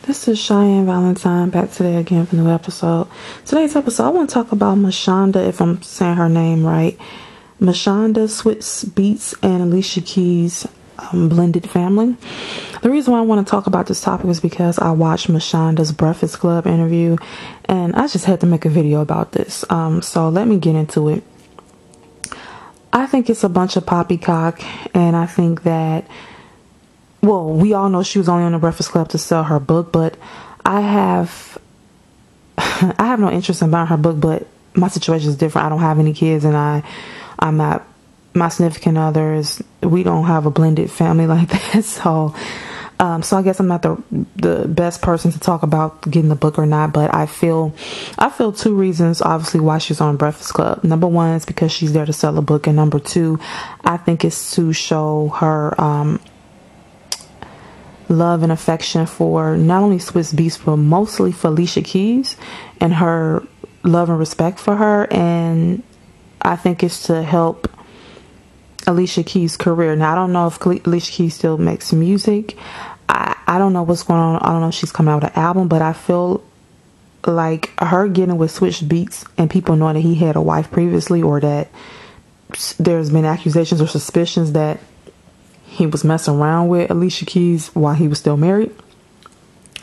This is Cheyenne Valentine back today again for a new episode. Today's episode, I want to talk about Mashonda, if I'm saying her name right. Mashonda, Swissbeatz, and Alicia Keys' blended family. The reason why I want to talk about this topic is because I watched Mashonda's Breakfast Club interview, and I just had to make a video about this. So let me get into it. I think it's a bunch of poppycock, and I think that, well, we all know she was only on the Breakfast Club to sell her book, but I have no interest in buying her book, but my situation is different. I don't have any kids, and I'm not, my significant others, we don't have a blended family like that. So I guess I'm not the best person to talk about getting the book or not, but I feel two reasons obviously why she's on Breakfast Club. Number one is because she's there to sell a book, and number two, I think it's to show her love and affection for not only Swissbeatz, but mostly for Alicia Keys, and her love and respect for her. And I think it's to help Alicia Keys' career. Now, I don't know if Alicia Keys still makes music. I don't know what's going on. I don't know if she's coming out with an album, but I feel like her getting with Swissbeatz and people knowing that he had a wife previously, or that there's been accusations or suspicions that he was messing around with Alicia Keys while he was still married.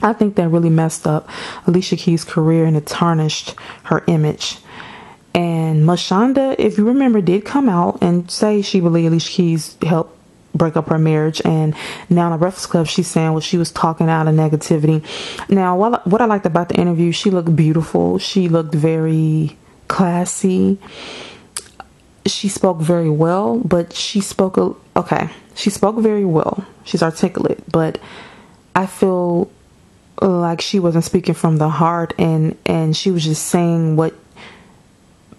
I think that really messed up Alicia Keys' career, and it tarnished her image. And Mashonda, if you remember, did come out and say she believed Alicia Keys helped break up her marriage. And now in the Breakfast Club, she's saying, well, she was talking out of negativity. Now, what I liked about the interview, she looked beautiful. She looked very classy. She spoke very well, but she spoke very well. She's articulate, but I feel like she wasn't speaking from the heart, and she was just saying what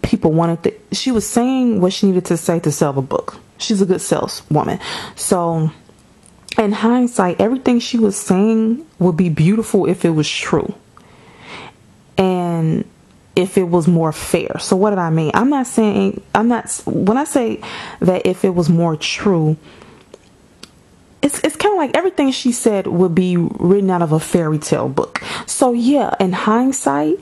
people wanted. She was saying what she needed to say to sell the book. She's a good saleswoman. So in hindsight, everything she was saying would be beautiful if it was true, and if it was more fair. So what did I mean? When I say that if it was more true, it's kind of like everything she said would be written out of a fairy tale book. So yeah, in hindsight,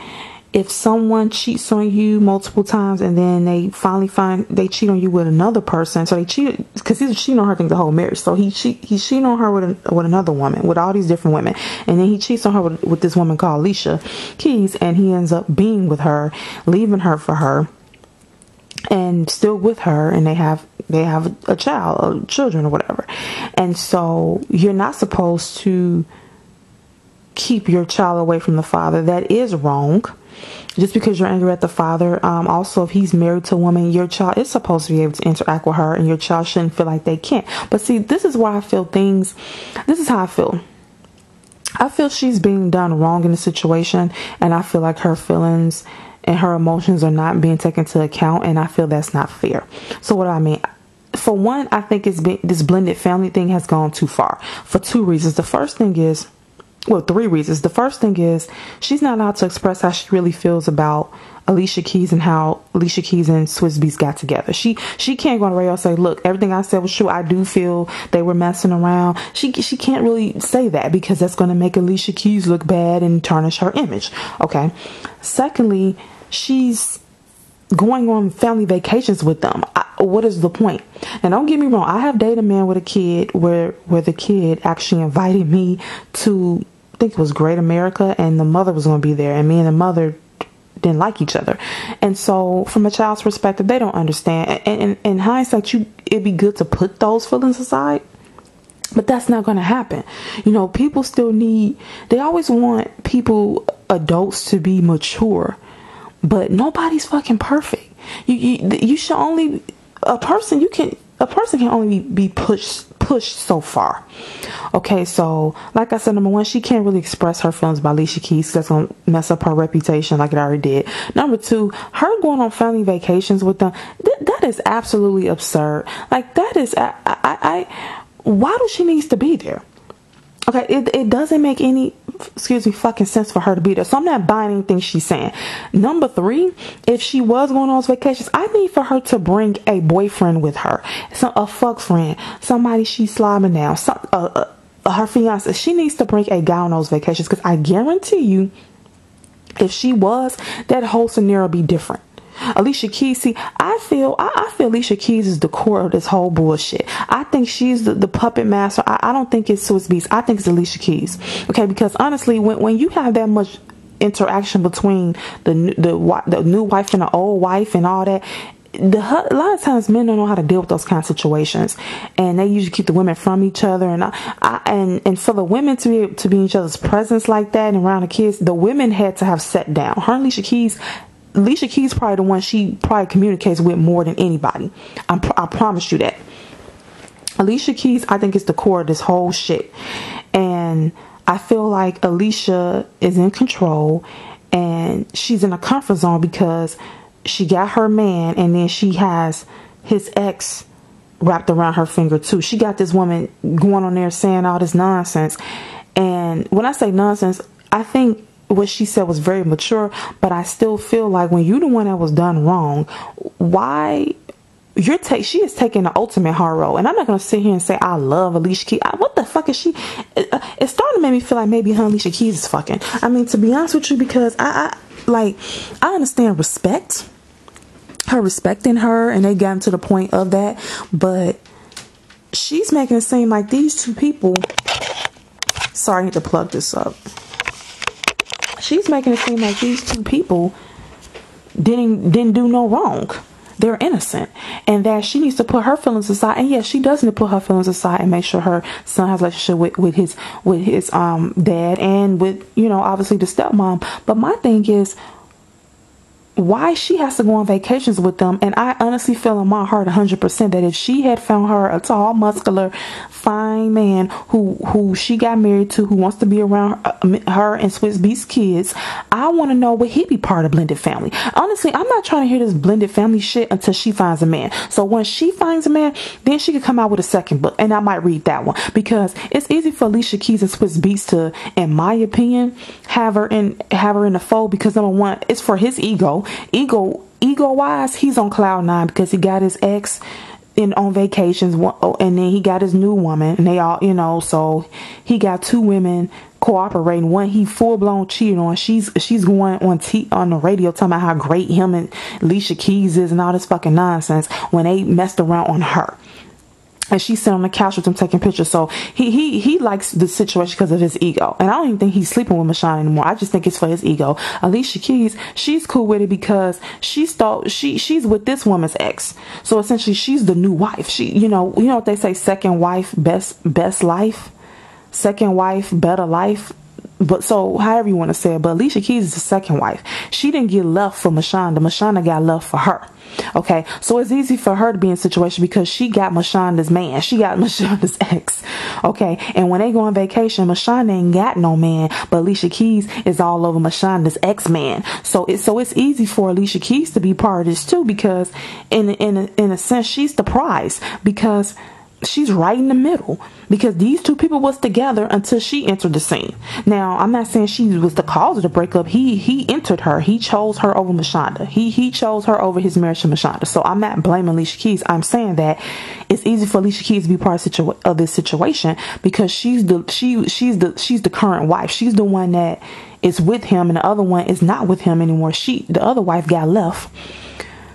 if someone cheats on you multiple times and then they finally find they cheat on you with another person, so they cheated because he's cheating on her the whole marriage. So he's cheating on her with another woman, with all these different women, and then he cheats on her with this woman called Alicia Keys, and he ends up being with her, leaving her for her, and still with her, and they have a child, or children, or whatever. And so you're not supposed to keep your child away from the father. That is wrong. Just because you're angry at the father. Also, if he's married to a woman, your child is supposed to be able to interact with her, and your child shouldn't feel like they can't. But see, this is why I feel this is how I feel. I feel she's being done wrong in the situation, and I feel like her feelings and her emotions are not being taken into account, and I feel that's not fair. So what do I mean? For one, I think this blended family thing has gone too far for two reasons. The first thing is, well, three reasons. The first thing is she's not allowed to express how she really feels about Alicia Keys and how Alicia Keys and Swissbeatz got together. She can't go on the radio and say, look, everything I said was true. I do feel they were messing around. She can't really say that, because that's going to make Alicia Keys look bad and tarnish her image. Okay. Secondly, she's going on family vacations with them. What is the point? And don't get me wrong, I have dated a man with a kid where the kid actually invited me to, I think it was Great America, and the mother was going to be there, and me and the mother didn't like each other. And so from a child's perspective, they don't understand. And in hindsight, it'd be good to put those feelings aside, but that's not going to happen. You know, people still they always want adults to be mature, but nobody's fucking perfect. You should only, a person can only be pushed so far. Okay, so like I said, number one, she can't really express her feelings about Alicia Keys. That's gonna mess up her reputation like it already did. Number two, her going on family vacations with them, that is absolutely absurd. Like, that is, why does she needs to be there? Okay, it doesn't make any fucking sense for her to be there. So I'm not buying anything she's saying. Number three, if she was going on those vacations, I need for her to bring a boyfriend with her, a fuck friend, somebody she's slobbing down, her fiance, she needs to bring a guy on those vacations, because I guarantee you, if she was, that whole scenario would be different. Alicia Keys, see, I feel Alicia Keys is the core of this whole bullshit. I think she's the puppet master. I don't think it's Swissbeatz. I think it's Alicia Keys. Okay, because honestly, when you have that much interaction between the new wife and the old wife and all that, a lot of times men don't know how to deal with those kind of situations, and they usually keep the women from each other. And for the women to be in each other's presence like that and around the kids, the women had to have sat down. Her and Alicia Keys probably the one she probably communicates with more than anybody. I promise you that. Alicia Keys, I think, is the core of this whole shit. And I feel like Alicia is in control, and she's in a comfort zone because she got her man, and then she has his ex wrapped around her finger too. She got this woman going on there saying all this nonsense. And when I say nonsense, I think what she said was very mature, but I still feel like when you're the one that was done wrong, why she is taking the ultimate hard role. And I'm not going to sit here and say I love Alicia Keys. What the fuck is she? It's starting to make me feel like maybe her and Alicia Keys is fucking. I mean, to be honest with you, because I understand respect, her respecting her, and they got to the point of that, but she's making it seem like these two people, sorry, I need to plug this up. She's making it seem like these two people didn't do no wrong. They're innocent, and that she needs to put her feelings aside. And yes, she does need to put her feelings aside and make sure her son has a relationship with his dad, and with, obviously the stepmom. But my thing is, why she has to go on vacations with them. And I honestly feel in my heart 100% that if she had found her a tall, muscular, fine man who she got married to, who wants to be around her and Swissbeatz kids, I want to know, would he be part of blended family? Honestly, I'm not trying to hear this blended family shit until she finds a man. So once she finds a man, then she could come out with a second book, and I might read that one, because it's easy for Alicia Keys and Swissbeatz to, in my opinion, have her in the fold, because number one, it's for his ego wise, he's on cloud nine because he got his ex on vacations, and then he got his new woman, and they all, so he got two women cooperating. One he full blown cheated on. She's going on the radio talking about how great him and Alicia Keys is and all this fucking nonsense when they messed around on her. And she's sitting on the couch with him taking pictures. So he likes the situation because of his ego. And I don't even think he's sleeping with Mashonda anymore. I just think it's for his ego. Alicia Keys, she's cool with it because she's with this woman's ex. So essentially she's the new wife. She, you know what they say, second wife, best life, second wife, better life. But so however you want to say it, but Alicia Keys is the second wife. She didn't get love for Mashonda. Mashonda got love for her. Okay, so it's easy for her to be in a situation because she got Mashonda's man. She got Mashonda's ex. Okay, and when they go on vacation, Mashonda ain't got no man, but Alicia Keys is all over Mashonda's ex-man. So it's easy for Alicia Keys to be part of this too, because in a sense she's the prize, because she's right in the middle, because these two people was together until she entered the scene. Now, I'm not saying she was the cause of the breakup. He entered her. He chose her over Mashonda. He chose her over his marriage to Mashonda. So I'm not blaming Alicia Keys. I'm saying that it's easy for Alicia Keys to be part of this situation because she's the current wife. She's the one that is with him, and the other one is not with him anymore. The other wife got left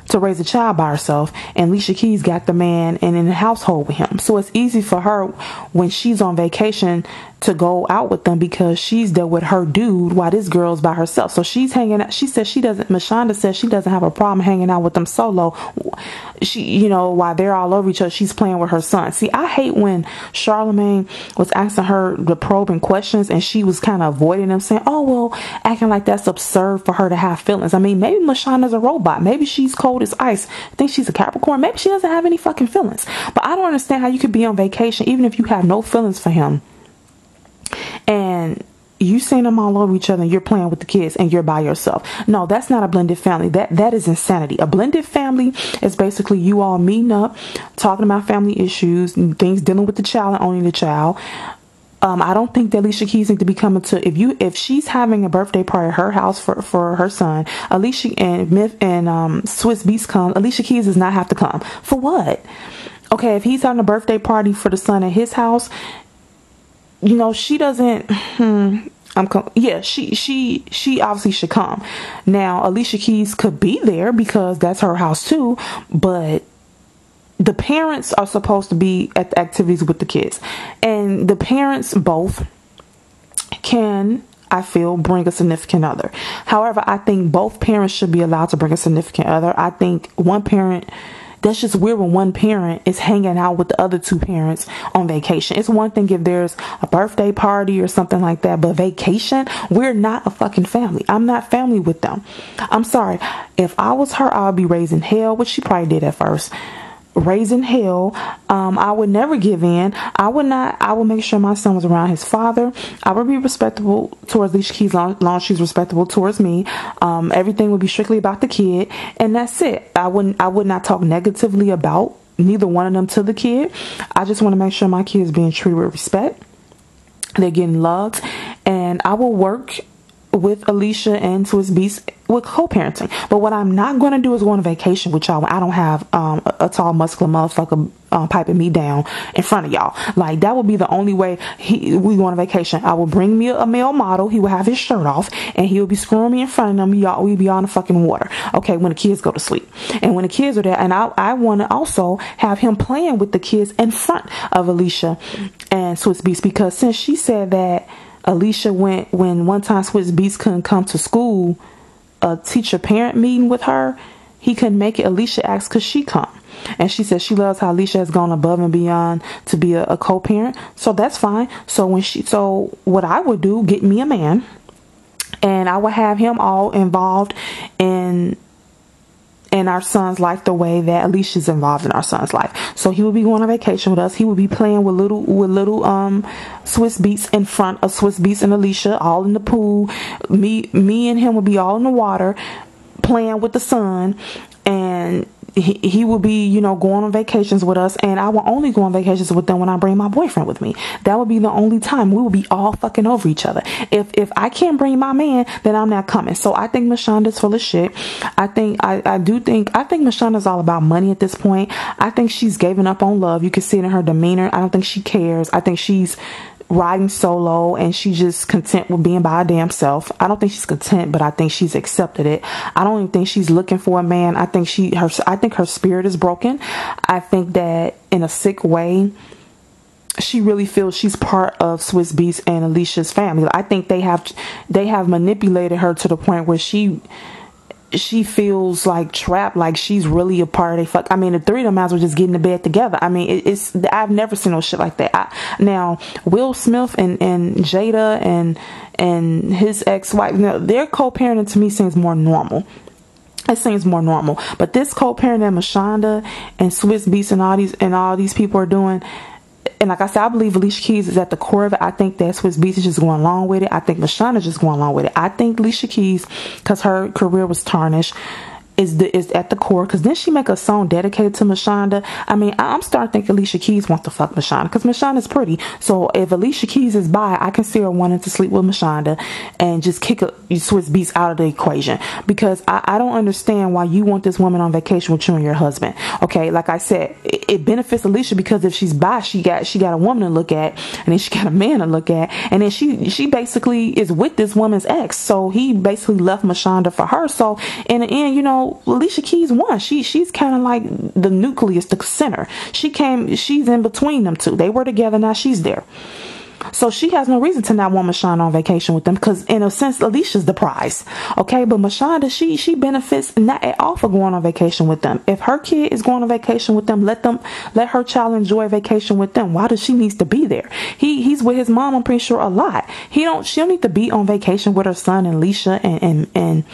to raise a child by herself, and Alicia Keys got the man and in the household with him. So it's easy for her when she's on vacation to go out with them because she's there with her dude while this girl's by herself. So she's hanging out. Mashonda says she doesn't have a problem hanging out with them solo. While they're all over each other, she's playing with her son. See, I hate when Charlamagne was asking her the probing questions and she was kind of avoiding them, saying, oh, well, acting like that's absurd for her to have feelings. I mean, maybe Mashonda's a robot. Maybe she's cold as ice. I think she's a Capricorn. Maybe she doesn't have any fucking feelings. But I don't understand how you could be on vacation even if you have no feelings for him, and you seen them all over each other and you're playing with the kids and you're by yourself. No, that's not a blended family. That is insanity. A blended family is basically you all meeting up, talking about family issues and things, dealing with the child and owning the child. I don't think that Alicia Keys need to be coming to, if she's having a birthday party at her house for her son, Alicia and Swissbeatz come, Alicia Keys does not have to come. For what? Okay, if he's having a birthday party for the son at his house, she doesn't. Yeah, she obviously should come. Now, Alicia Keys could be there because that's her house too, but the parents are supposed to be at the activities with the kids, and the parents both can, I feel, bring a significant other. However, I think both parents should be allowed to bring a significant other. I think one parent, that's just weird when one parent is hanging out with the other two parents on vacation. It's one thing if there's a birthday party or something like that, but vacation, we're not a fucking family. I'm not family with them. I'm sorry. If I was her, I would be raising hell, which she probably did at first. Raising hell. I would never give in. I would make sure my son was around his father. I would be respectable towards Alicia Keys long as she's respectable towards me. Everything would be strictly about the kid, and that's it. I would not talk negatively about neither one of them to the kid. I just want to make sure my kid is being treated with respect. They're getting loved, and I will work with Alicia and Swissbeatz with co-parenting. But what I'm not going to do is go on a vacation with y'all when I don't have a tall muscular motherfucker piping me down in front of y'all. Like, that would be the only way we go on a vacation. I will bring me a male model. He will have his shirt off and he will be screwing me in front of them. We'd be on the fucking water, okay, when the kids go to sleep. And when the kids are there, and I want to also have him playing with the kids in front of Alicia and Swissbeatz, because since she said that Alicia went when one time Swissbeatz couldn't come to school, a teacher-parent meeting with her, he couldn't make it. Alicia asked could she come, and she said she loves how Alicia has gone above and beyond to be a co-parent. So that's fine. So what I would do, get me a man, and I would have him all involved in our son's life the way that Alicia's involved in our son's life. So he would be going on vacation with us. He would be playing with little Swissbeatz in front of Swissbeatz and Alicia, all in the pool. Me and him would be all in the water playing with the son, and he will be, going on vacations with us, and I will only go on vacations with them when I bring my boyfriend with me. That would be the only time. We will be all fucking over each other. If I can't bring my man, then I'm not coming. So I think Mashonda's full of shit. I think Mashonda's all about money at this point. I think she's given up on love. You can see it in her demeanor. I don't think she cares. I think she's riding solo and she's just content with being by her damn self. I don't think she's content, but I think she's accepted it. I don't even think she's looking for a man. I think her spirit is broken. I think that in a sick way, she really feels she's part of Swissbeatz and Alicia's family. I think they have manipulated her to the point where she feels like trapped, like she's really a part of they fuck. I mean, the three of them might as well just get in the bed together. I mean, I've never seen no shit like that. Now, Will Smith and Jada and his ex-wife, their co-parenting to me seems more normal. It seems more normal. But this co-parenting that Mashonda and Swissbeatz and all these people are doing, and like I said, I believe Alicia Keys is at the core of it. I think that Swissbeatz is just going along with it. I think Mashonda is just going along with it. I think Alicia Keys, because her career was tarnished, is at the core, because then she make a song dedicated to Mashonda. I mean, I'm starting to think Alicia Keys wants to fuck Mashonda, because Mashonda's pretty. So if Alicia Keys is by, I can see her wanting to sleep with Mashonda and just kick Swissbeatz out of the equation, because I don't understand why you want this woman on vacation with you and your husband. Okay, like I said, it benefits Alicia, because if she's bi, she got a woman to look at, and then she got a man to look at, and then she basically is with this woman's ex. So he basically left Mashonda for her. So in the end, Alicia Keys won. She's kind of like the nucleus, the center. She's in between them two. They were together, now she's there. So she has no reason to not want Mashonda on vacation with them, because in a sense, Alicia's the prize. Okay, but Mashonda, she benefits not at all for going on vacation with them. If her kid is going on vacation with them, let her child enjoy vacation with them. Why does she needs to be there? He's with his mom, I'm pretty sure, a lot. She don't need to be on vacation with her son and Alicia and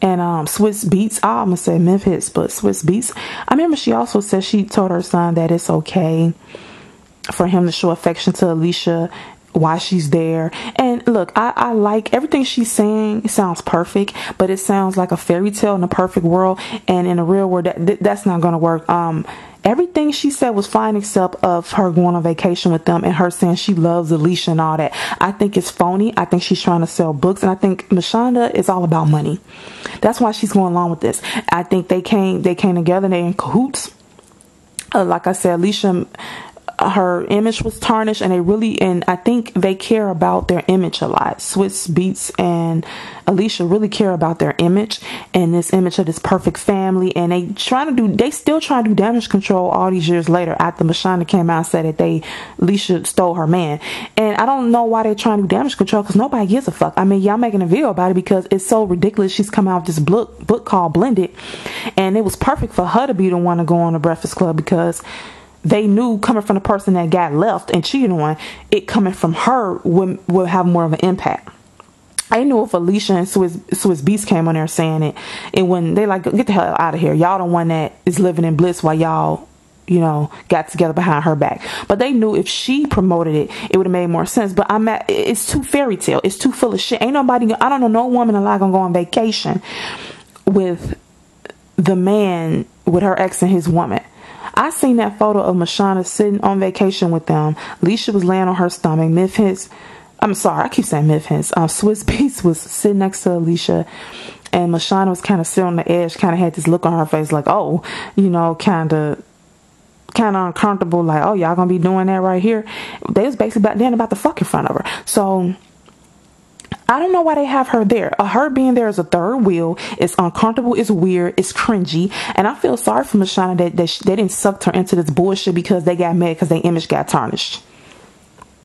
Swissbeatz. I'm gonna say Memphis, but Swissbeatz. I remember she also said she told her son that it's okay for him to show affection to Alicia while she's there. And look, I like everything she's saying. It sounds perfect, but it sounds like a fairy tale in a perfect world, and in a real world that's not gonna work. Everything she said was fine, except of her going on vacation with them and her saying she loves Alicia and all that. I think it's phony. I think she's trying to sell books, and I think Mashonda is all about money. That's why she's going along with this. I think they came together and they're in cahoots. Like I said, Alicia, her image was tarnished, and I think they care about their image a lot. Swissbeatz and Alicia really care about their image and this image of this perfect family, and they still try to do damage control all these years later after Mashonda came out and said that Alicia stole her man. And I don't know why they're trying to do damage control, because nobody gives a fuck. I mean, y'all making a video about it because it's so ridiculous. She's coming out with this book called Blended, and it was perfect for her to be the one to go on the Breakfast Club, because they knew coming from the person that got left and cheated on, it coming from her would have more of an impact. I knew if Alicia and Swissbeatz came on there saying it when they like, get the hell out of here. Y'all the one that is living in bliss while y'all, got together behind her back. But they knew if she promoted it, it would have made more sense. But it's too fairy tale. It's too full of shit. I don't know no woman alive gonna go on vacation with the man, with her ex and his woman. I seen that photo of Mashonda sitting on vacation with them. Alicia was laying on her stomach. Swissbeatz was sitting next to Alicia, and Mashonda was kind of sitting on the edge, kind of had this look on her face like, oh, kind of uncomfortable, like, oh, y'all gonna be doing that right here. They was basically about to fuck in front of her. So I don't know why they have her there. Her being there is a third wheel. It's uncomfortable. It's weird. It's cringy. And I feel sorry for Mashonda that they didn't suck her into this bullshit because they got mad because their image got tarnished.